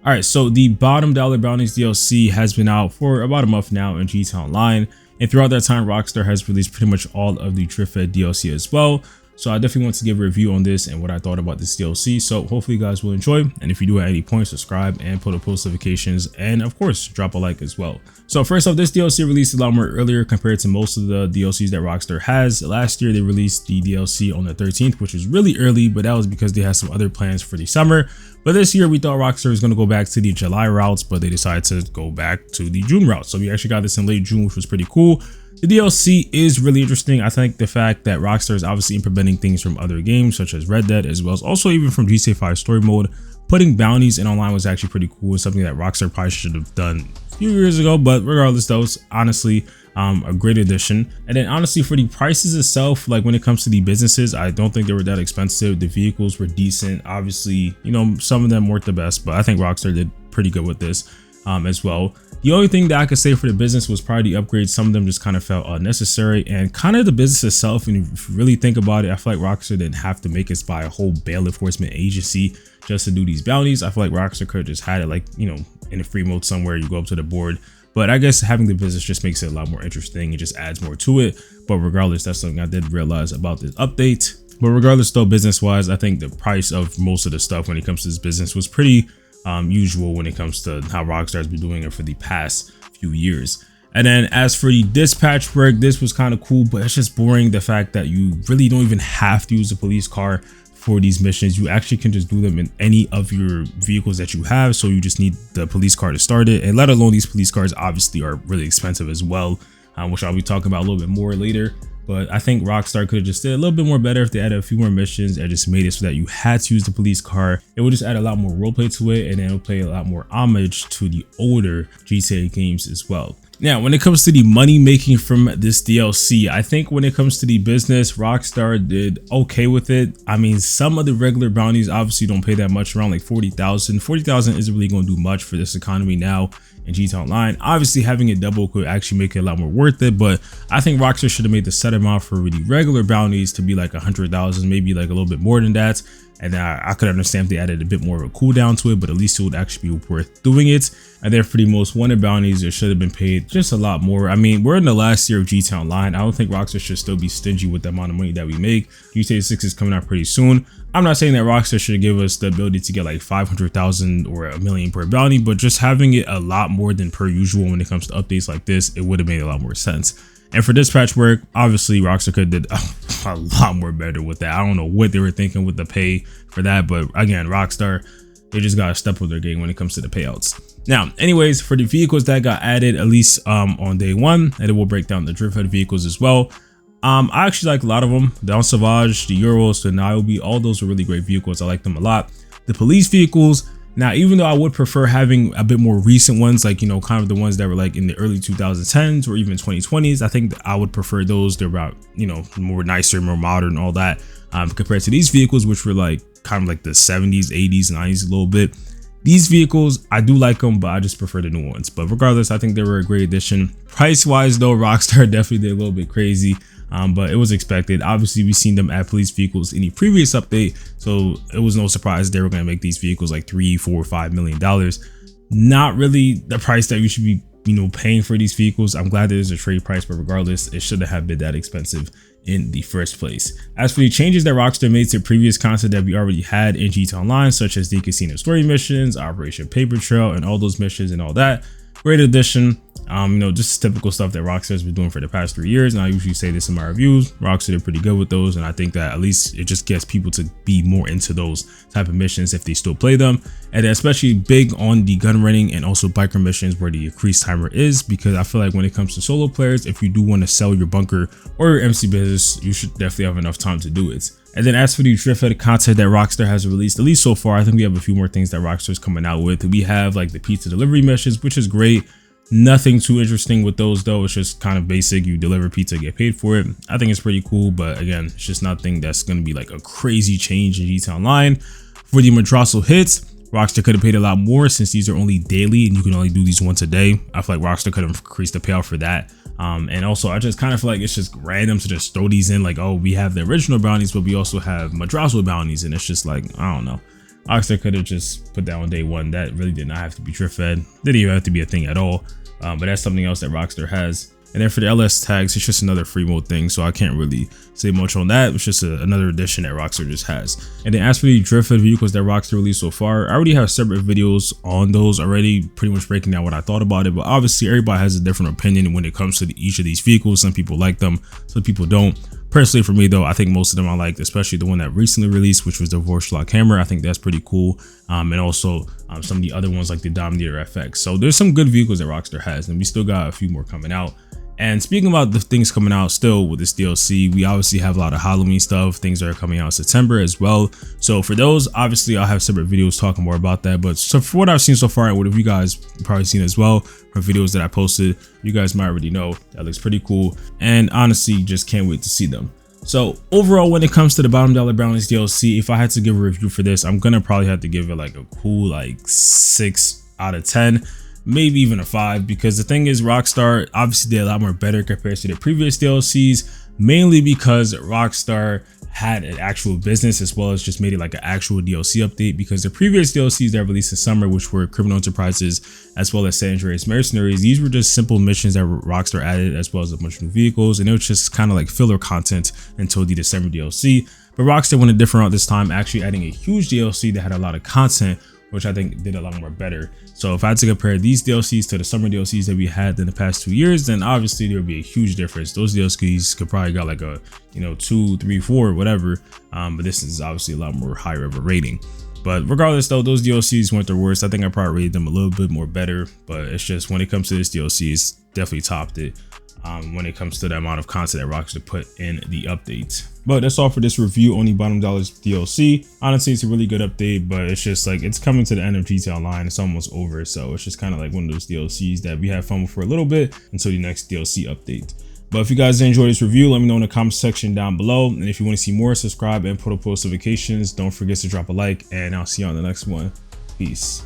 All right, so the Bottom Dollar Bounties DLC has been out for about a month now in GTA Online, and throughout that time, Rockstar has released pretty much all of the Drift Fed DLC as well. So I definitely want to give a review on this and what I thought about this DLC. So hopefully you guys will enjoy. And if you do at any point, subscribe and put up post notifications, and of course, drop a like as well. So first off, this DLC released a lot more earlier compared to most of the DLCs that Rockstar has. Last year, they released the DLC on the 13th, which was really early, but that was because they had some other plans for the summer. But this year, we thought Rockstar was going to go back to the July routes, but they decided to go back to the June route. So we actually got this in late June, which was pretty cool. The DLC is really interesting. I think the fact that Rockstar is obviously implementing things from other games such as Red Dead, as well as also even from GTA 5 story mode, putting bounties in online was actually pretty cool. It's something that Rockstar probably should have done a few years ago, but regardless, that was honestly a great addition. And then honestly, for the prices itself, like when it comes to the businesses, I don't think they were that expensive. The vehicles were decent. Obviously, you know, some of them weren't the best, but I think Rockstar did pretty good with this as well. The only thing that I could say for the business was probably the upgrades. Some of them just kind of felt unnecessary, and kind of the business itself. And if you really think about it, I feel like Rockstar didn't have to make us buy a whole bail enforcement agency just to do these bounties. I feel like Rockstar could have just had it like, you know, in a free mode somewhere. You go up to the board, but I guess having the business just makes it a lot more interesting. It just adds more to it. But regardless, that's something I did realize about this update. But regardless, though, business wise, I think the price of most of the stuff when it comes to this business was pretty usual when it comes to how Rockstar has been doing it for the past few years. And then as for the dispatch work, this was kind of cool, but it's just boring. The fact that you really don't even have to use a police car for these missions. You actually can just do them in any of your vehicles that you have. So you just need the police car to start it. And let alone these police cars obviously are really expensive as well, which I'll be talking about a little bit more later. But I think Rockstar could have just did a little bit more better if they added a few more missions and just made it so that you had to use the police car. It would just add a lot more roleplay to it, and then it'll pay a lot more homage to the older GTA games as well. Now, when it comes to the money making from this DLC, I think when it comes to the business, Rockstar did okay with it. I mean, some of the regular bounties obviously don't pay that much, around like 40,000. 40,000 isn't really going to do much for this economy now in GTA Online. Obviously, having it double could actually make it a lot more worth it, but I think Rockstar should have made the set amount for really regular bounties to be like 100,000, maybe like a little bit more than that. And I could understand if they added a bit more of a cooldown to it, but at least it would actually be worth doing it. And then for the most wanted bounties, it should have been paid just a lot more. I mean, we're in the last year of GTA Online. I don't think Rockstar should still be stingy with the amount of money that we make. GTA 6 is coming out pretty soon. I'm not saying that Rockstar should give us the ability to get like 500,000 or $1 million per bounty, but just having it a lot more than per usual when it comes to updates like this, it would have made a lot more sense. And for dispatch work, obviously Rockstar could have did a lot more better with that. I don't know what they were thinking with the pay for that, but again, Rockstar, they just gotta step up their game when it comes to the payouts. Now, anyways, for the vehicles that got added, at least on day one, and it will break down the Drift Fed vehicles as well. I actually like a lot of them. The Ensauvage, the Euros, the Niobe, all those are really great vehicles. I like them a lot. The police vehicles, now, even though I would prefer having a bit more recent ones, like, you know, kind of the ones that were like in the early 2010s or even 2020s, I think I would prefer those. They're about, you know, more nicer, more modern, all that, compared to these vehicles, which were like kind of like the 70s, 80s, 90s a little bit. These vehicles, I do like them, but I just prefer the new ones. But regardless, I think they were a great addition. Price wise though, Rockstar definitely did a little bit crazy. But it was expected. Obviously, we've seen them add police vehicles in the previous update, so it was no surprise they were going to make these vehicles like $3, $4, $5 million. Not really the price that you should be, you know, paying for these vehicles. I'm glad there's a trade price, but regardless, it shouldn't have been that expensive in the first place. As for the changes that Rockstar made to previous content that we already had in GTA Online, such as the casino story missions, Operation Paper Trail, and all those missions and all that, great addition. You know, just typical stuff that Rockstar's been doing for the past 3 years. And I usually say this in my reviews, Rockstar are pretty good with those. And I think that at least it just gets people to be more into those type of missions if they still play them. And especially big on the gun running and also biker missions where the increased timer is, because I feel like when it comes to solo players, if you do want to sell your bunker or your MC business, you should definitely have enough time to do it. And then as for the Drift Fed content that Rockstar has released, at least so far, I think we have a few more things that Rockstar's coming out with. We have like the pizza delivery missions, which is great. Nothing too interesting with those though. It's just kind of basic. You deliver pizza, get paid for it. I think it's pretty cool, but again, it's just nothing that's going to be like a crazy change in GTA Online. For the Madrazo hits, Rockstar could have paid a lot more since these are only daily and you can only do these once a day. I feel like Rockstar could have increased the payout for that. And also I just kind of feel like it's just random to just throw these in like, oh, we have the original bounties, but we also have Madrazo bounties, and it's just like, I don't know. Rockstar could have just put that on day one. That really did not have to be drift fed. Didn't even have to be a thing at all. But that's something else that Rockstar has. And then for the LS tags, it's just another free mode thing, so I can't really say much on that. It's just another addition that Rockstar just has. And then as for the drift fed vehicles that Rockstar released so far, I already have separate videos on those already, pretty much breaking down what I thought about it. But obviously everybody has a different opinion when it comes to each of these vehicles. Some people like them, some people don't. Personally, for me though, I think most of them I liked, especially the one that recently released, which was the Vorschlag Hammer. I think that's pretty cool. And also some of the other ones like the Dominator FX. So there's some good vehicles that Rockstar has, and we still got a few more coming out. And speaking about the things coming out still with this DLC, we obviously have a lot of Halloween stuff, things that are coming out in September as well. So for those, obviously I'll have separate videos talking more about that. But so for what I've seen so far, and what have you guys probably seen as well from videos that I posted, you guys might already know that looks pretty cool. And honestly, just can't wait to see them. So overall, when it comes to the Bottom Dollar Brownies DLC, if I had to give a review for this, I'm gonna probably have to give it like a cool like 6 out of 10. Maybe even a 5, because the thing is, Rockstar obviously did a lot more better compared to the previous DLCs, mainly because Rockstar had an actual business as well as just made it like an actual DLC update. Because the previous DLCs that released in summer, which were Criminal Enterprises as well as San Andreas Mercenaries, these were just simple missions that Rockstar added as well as a bunch of new vehicles, and it was just kind of like filler content until the December DLC. But Rockstar went a different route this time, actually adding a huge DLC that had a lot of content, which I think did a lot more better. So if I had to compare these DLCs to the summer DLCs that we had in the past 2 years, then obviously there would be a huge difference. Those DLCs could probably got like a 2, 3, 4, whatever. But this is obviously a lot more higher of a rating. But regardless though, those DLCs weren't their worst. I think I probably rated them a little bit more better, but it's just when it comes to this DLC, it's definitely topped it. When it comes to the amount of content that Rockstar put in the update. But that's all for this review on the Bottom Dollars DLC. Honestly, it's a really good update, but it's just like it's coming to the end of GTA Online. It's almost over, so it's just kind of like one of those DLCs that we have fun with for a little bit until the next DLC update. But if you guys enjoyed this review, let me know in the comment section down below. And if you want to see more, subscribe and put up post notifications. Don't forget to drop a like, and I'll see you on the next one. Peace.